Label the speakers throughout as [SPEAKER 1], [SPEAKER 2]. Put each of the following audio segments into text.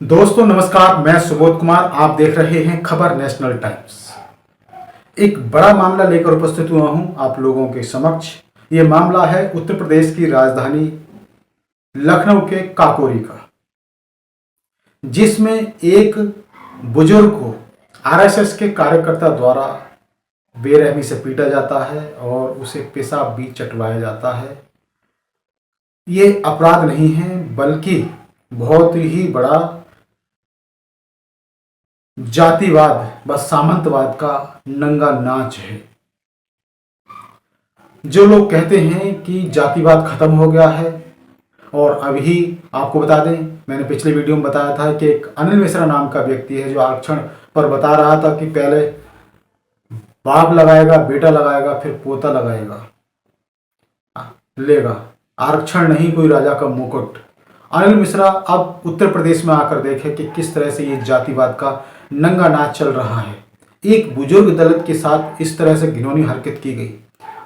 [SPEAKER 1] दोस्तों नमस्कार, मैं सुबोध कुमार। आप देख रहे हैं खबर नेशनल टाइम्स। एक बड़ा मामला लेकर उपस्थित हुआ हूं आप लोगों के समक्ष। ये मामला है उत्तर प्रदेश की राजधानी लखनऊ के काकोरी का, जिसमें एक बुजुर्ग को आरएसएस के कार्यकर्ता द्वारा बेरहमी से पीटा जाता है और उसे पेशाब भी चटवाया जाता है। ये अपराध नहीं है, बल्कि बहुत ही बड़ा जातिवाद व सामंतवाद का नंगा नाच है। जो लोग कहते हैं कि जातिवाद खत्म हो गया है, और अभी आपको बता दें, मैंने पिछले वीडियो में बताया था कि एक अनिल मिश्रा नाम का व्यक्ति है जो आरक्षण पर बता रहा था कि पहले बाप लगाएगा, बेटा लगाएगा, फिर पोता लगाएगा, लेगा आरक्षण नहीं कोई राजा का मुकुट। अनिल मिश्रा अब उत्तर प्रदेश में आकर देखे कि किस तरह से ये जातिवाद का नंगा नाच चल रहा है। एक बुजुर्ग दलित के साथ इस तरह से घिनौनी हरकत की गई।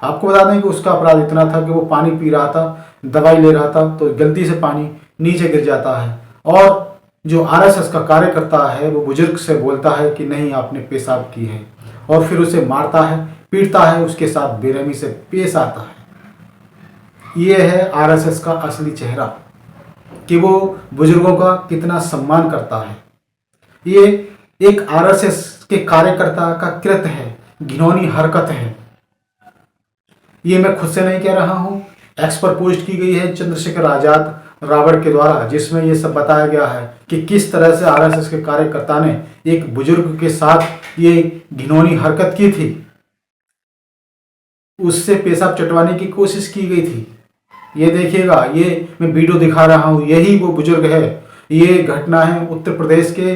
[SPEAKER 1] आपको बता दें कि उसका अपराध इतना था कि वो पानी पी रहा था, दवाई ले रहा था, तो गलती से पानी नीचे गिर जाता है और जो आरएसएस का कार्यकर्ता है वो बुजुर्ग से बोलता है कि नहीं आपने पेशाब की है, और फिर उसे मारता है, पीटता है, उसके साथ बेरहमी से पेश आता है। ये है आरएसएस का असली चेहरा कि वो बुजुर्गों का कितना सम्मान करता है। ये एक आरएसएस के कार्यकर्ता का कृत्य है, घिनौनी हरकत है। ये मैं खुद से नहीं कह रहा हूं, एक्स पर पोस्ट की गई है चंद्रशेखर आजाद रावड़ के द्वारा, जिसमें ये सब बताया गया है कि किस तरह से आरएसएस के कार्यकर्ता ने एक बुजुर्ग के साथ ये घिनौनी हरकत की थी, उससे पेशाब चटवाने की कोशिश की गई थी। ये देखिएगा, ये मैं वीडियो दिखा रहा हूं, यही वो बुजुर्ग है। ये घटना है उत्तर प्रदेश के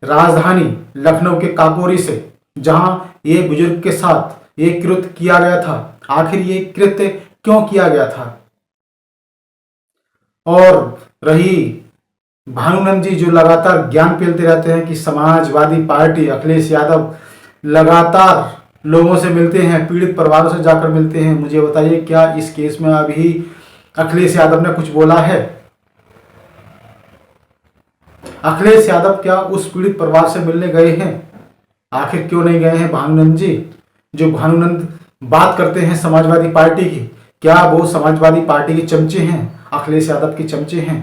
[SPEAKER 1] राजधानी लखनऊ के काकोरी से, जहां ये बुजुर्ग के साथ ये कृत्य किया गया था। आखिर ये कृत्य क्यों किया गया था? और रही भानुनंद जी जो लगातार ज्ञान फैलते रहते हैं कि समाजवादी पार्टी अखिलेश यादव लगातार लोगों से मिलते हैं, पीड़ित परिवारों से जाकर मिलते हैं। मुझे बताइए, क्या इस केस में अभी अखिलेश यादव ने कुछ बोला है? अखिलेश यादव क्या उस पीड़ित परिवार से मिलने गए हैं? आखिर क्यों नहीं गए हैं भानुनंद जी? जो भानुनंद बात करते हैं समाजवादी पार्टी की, क्या वो समाजवादी पार्टी के चमचे हैं, अखिलेश यादव के चमचे हैं?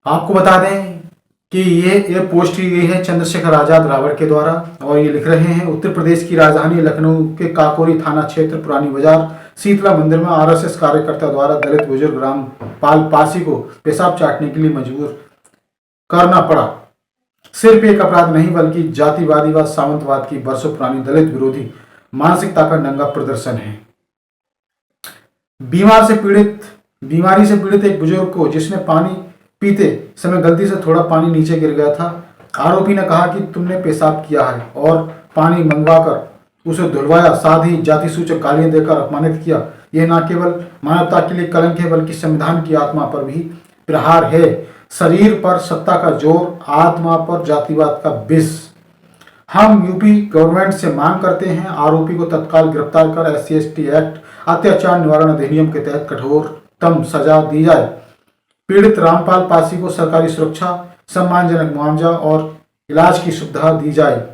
[SPEAKER 1] आपको बता दें कि ये पोस्ट की गई है चंद्रशेखर आजाद रावड़ के द्वारा, और ये लिख रहे हैं उत्तर प्रदेश की राजधानी लखनऊ के काकोरी थाना क्षेत्र पुरानी बाजार शीतला मंदिर में आरएसएस कार्यकर्ता द्वारा दलित बुजुर्ग रामपाल पासी को पेशाब चाटने के लिए मजबूर करना पड़ा। सिर्फ एक अपराध नहीं, बल्कि जातिवादी व सामंतवाद की वर्षों पुरानी दलित विरोधी मानसिकता का नंगा प्रदर्शन है। बीमारी से पीड़ित एक बुजुर्ग को, जिसने पानी पीते समय गलती से थोड़ा पानी नीचे गिर गया था, आरोपी ने कहा कि तुमने पेशाब किया है और पानी मंगवाकर उसे धुलवाया, साथ ही जाति सूचक गालियां देकर अपमानित किया। यह न केवल मानवता के लिए कलंक है, बल्कि संविधान की आत्मा पर भी प्रहार है। शरीर पर सत्ता का जोर, आत्मा पर जातिवाद का विष। हम यूपी गवर्नमेंट से मांग करते हैं आरोपी को तत्काल गिरफ्तार कर SC/ST एक्ट अत्याचार निवारण अधिनियम के तहत कठोरतम सजा दी जाए। पीड़ित रामपाल पासी को सरकारी सुरक्षा, सम्मानजनक मुआवजा और इलाज की सुविधा दी जाए।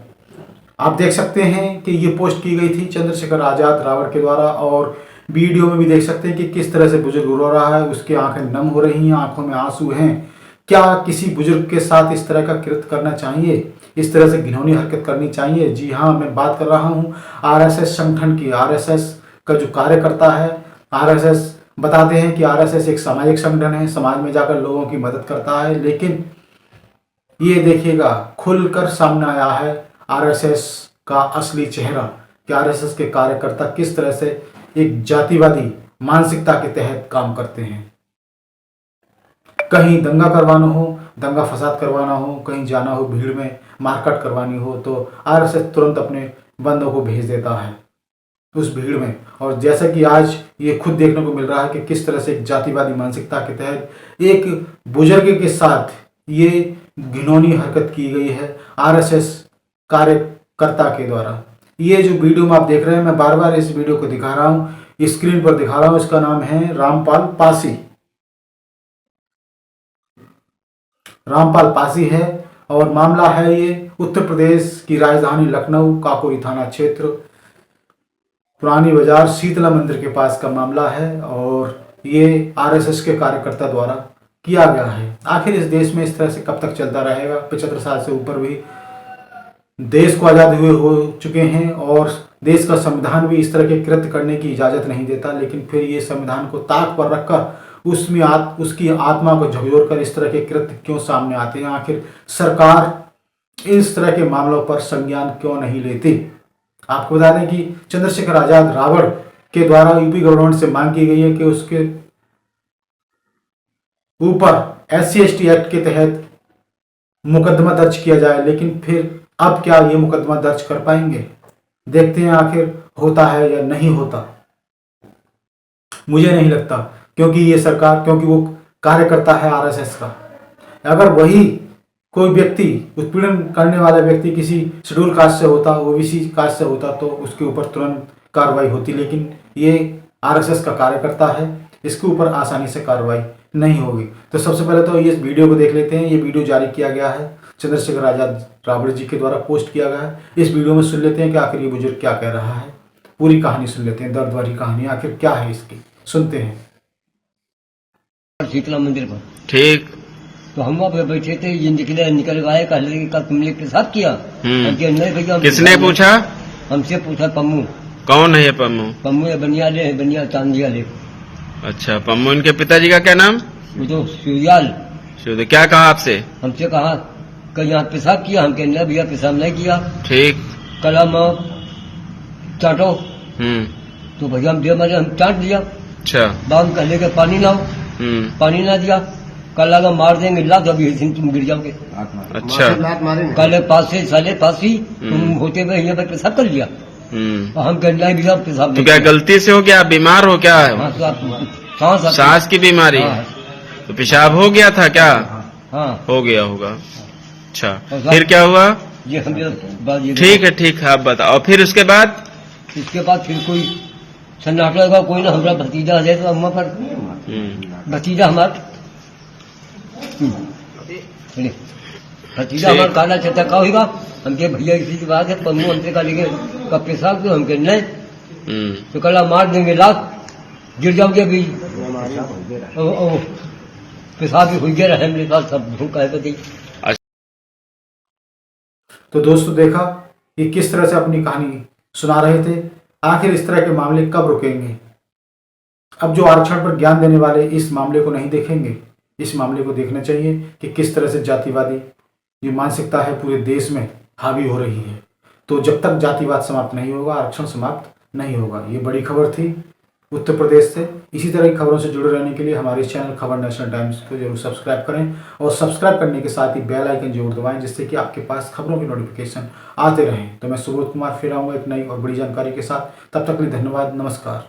[SPEAKER 1] आप देख सकते हैं कि ये पोस्ट की गई थी चंद्रशेखर आजाद रावड़ के द्वारा, और वीडियो में भी देख सकते हैं कि किस तरह से बुजुर्ग रो रहा है, उसकी आंखें नम हो रही हैं, आंखों में आंसू हैं। क्या किसी बुजुर्ग के साथ इस तरह का कृत्य करना चाहिए? इस तरह से घिनौनी हरकत करनी चाहिए? जी हाँ, मैं बात कर रहा हूँ आरएसएस संगठन की। आरएसएस का जो कार्यकर्ता है, आरएसएस बताते हैं कि आरएसएस एक सामाजिक संगठन है, समाज में जाकर लोगों की मदद करता है, लेकिन ये देखिएगा खुलकर सामने आया है आरएसएस का असली चेहरा कि आरएसएस के कार्यकर्ता किस तरह से एक जातिवादी मानसिकता के तहत काम करते हैं। कहीं दंगा करवाना हो, दंगा फसाद करवाना हो, कहीं जाना हो भीड़ में, मारकाट करवानी हो, तो आरएसएस तुरंत अपने बंदों को भेज देता है उस भीड़ में। और जैसा कि आज ये खुद देखने को मिल रहा है कि किस तरह से एक जातिवादी मानसिकता के तहत एक बुजुर्ग के साथ ये घिनौनी हरकत की गई है आरएसएस कार्यकर्ता के द्वारा। ये जो वीडियो में आप देख रहे हैं, मैं बार बार इस वीडियो को दिखा रहा हूँ, स्क्रीन पर दिखा रहा हूँ, इसका नाम है रामपाल पासी। रामपाल पासी है और मामला है ये उत्तर प्रदेश की राजधानी लखनऊ काकोरी थाना क्षेत्र पुरानी बाजार शीतला मंदिर के पास का मामला है और ये आरएसएस के कार्यकर्ता द्वारा किया गया है। आखिर इस देश में इस तरह से कब तक चलता रहेगा? 75 साल से ऊपर भी देश को आज़ाद हुए हो चुके हैं और देश का संविधान भी इस तरह के कृत्य करने की इजाज़त नहीं देता, लेकिन फिर ये संविधान को ताक पर रखकर उसमें उसकी आत्मा को झकझोर कर इस तरह के कृत्य क्यों सामने आते हैं? आखिर सरकार इस तरह के मामलों पर संज्ञान क्यों नहीं लेती? आपको बता दें कि चंद्रशेखर आजाद रावण के द्वारा यूपी गवर्नमेंट से मांग की गई है कि उसके ऊपर SC/ST एक्ट के तहत मुकदमा दर्ज किया जाए, लेकिन फिर अब क्या ये मुकदमा दर्ज कर पाएंगे? देखते हैं आखिर होता है या नहीं होता। मुझे नहीं लगता, क्योंकि ये सरकार, क्योंकि वो कार्यकर्ता है आरएसएस का। अगर वही कोई व्यक्ति, उत्पीड़न करने वाला व्यक्ति किसी शेड्यूल कास्ट से होता, ओबीसी कास्ट से होता, तो उसके ऊपर तुरंत कार्रवाई होती, लेकिन ये आरएसएस का कार्यकर्ता है, इसके ऊपर आसानी से कार्रवाई नहीं होगी। तो सबसे पहले तो ये वीडियो को देख लेते हैं। ये वीडियो जारी किया गया है चंद्रशेखर आजाद रावण जी के द्वारा पोस्ट किया गया है। इस वीडियो में सुन लेते हैं कि आखिर ये बुजुर्ग क्या कह रहा है। पूरी कहानी सुन लेते हैं, दर्द भरी कहानी आखिर क्या है इसकी, सुनते हैं।
[SPEAKER 2] शीतला मंदिर पर
[SPEAKER 3] ठीक।
[SPEAKER 2] तो हम वहाँ पे बैठे थे, ये निकल आए, कहने कि कल तुमने पेशाब किया? नहीं भैया।
[SPEAKER 3] किसने पूछा?
[SPEAKER 2] हमसे पूछा पम्मू।
[SPEAKER 3] कौन है ये पम्मू?
[SPEAKER 2] पम्मू ये बनियाले है, बनिया चांदिया ले।
[SPEAKER 3] अच्छा, पम्मू इनके पिताजी का क्या नाम?
[SPEAKER 2] वो तो सूर्याल।
[SPEAKER 3] तो क्या कहा आपसे?
[SPEAKER 2] हमसे कहा कल यहाँ पेशाब किया? हम कहने भैया पेशाब नहीं किया।
[SPEAKER 3] ठीक।
[SPEAKER 2] कल हम चाटो, तो भैया हम दे मारे, हम चाट दिया।
[SPEAKER 3] अच्छा।
[SPEAKER 2] बाम कहने के पानी लाओ, पानी ना दिया। कल लगा मार देंगे, ला तो अभी तुम गिर जाओगे।
[SPEAKER 3] अच्छा।
[SPEAKER 2] कल पास से साले पास ही तुम होते हुए यहाँ पर पेशाब कर लिया। तो हम कहने लगे भैया पेशाब
[SPEAKER 3] तो क्या गलती से हो? क्या आप बीमार हो? क्या है?
[SPEAKER 2] हाँ, तो
[SPEAKER 3] सांस की बीमारी?
[SPEAKER 2] हाँ।
[SPEAKER 3] तो पेशाब हो गया था क्या?
[SPEAKER 2] हाँ
[SPEAKER 3] हो गया होगा। अच्छा, फिर क्या हुआ?
[SPEAKER 2] ये हम
[SPEAKER 3] ठीक है, ठीक है, आप बताओ। और फिर उसके बाद?
[SPEAKER 2] इसके बाद फिर कोई सन्नाटा का कोई ना, हमारा भतीजा है तो अम्मा पर भतीजा हमारा भतीजा हमारा काला चचा का होगा। हम के भैया इसी की बात है, पन्नू हमसे का लेके कब पेशाब क्यों? हम के नहीं, तो कल मार देंगे, लाख गिर जाओगे अभी। पेशाब भी हो गया रहे मेरे साथ, सब भूख है बताइए।
[SPEAKER 1] तो दोस्तों देखा कि किस तरह से अपनी कहानी सुना रहे थे। आखिर इस तरह के मामले कब रुकेंगे? अब जो आरक्षण पर ज्ञान देने वाले इस मामले को नहीं देखेंगे, इस मामले को देखना चाहिए कि किस तरह से जातिवादी ये मानसिकता है पूरे देश में हावी हो रही है। तो जब तक जातिवाद समाप्त नहीं होगा, आरक्षण समाप्त नहीं होगा। ये बड़ी खबर थी उत्तर प्रदेश से। इसी तरह की खबरों से जुड़े रहने के लिए हमारे चैनल खबर नेशनल टाइम्स को जरूर सब्सक्राइब करें और सब्सक्राइब करने के साथ ही बेल आइकन जरूर दबाएं, जिससे कि आपके पास खबरों की नोटिफिकेशन आते रहें। तो मैं सुबोध कुमार फिर आऊँगा एक नई और बड़ी जानकारी के साथ। तब तक के लिए धन्यवाद, नमस्कार।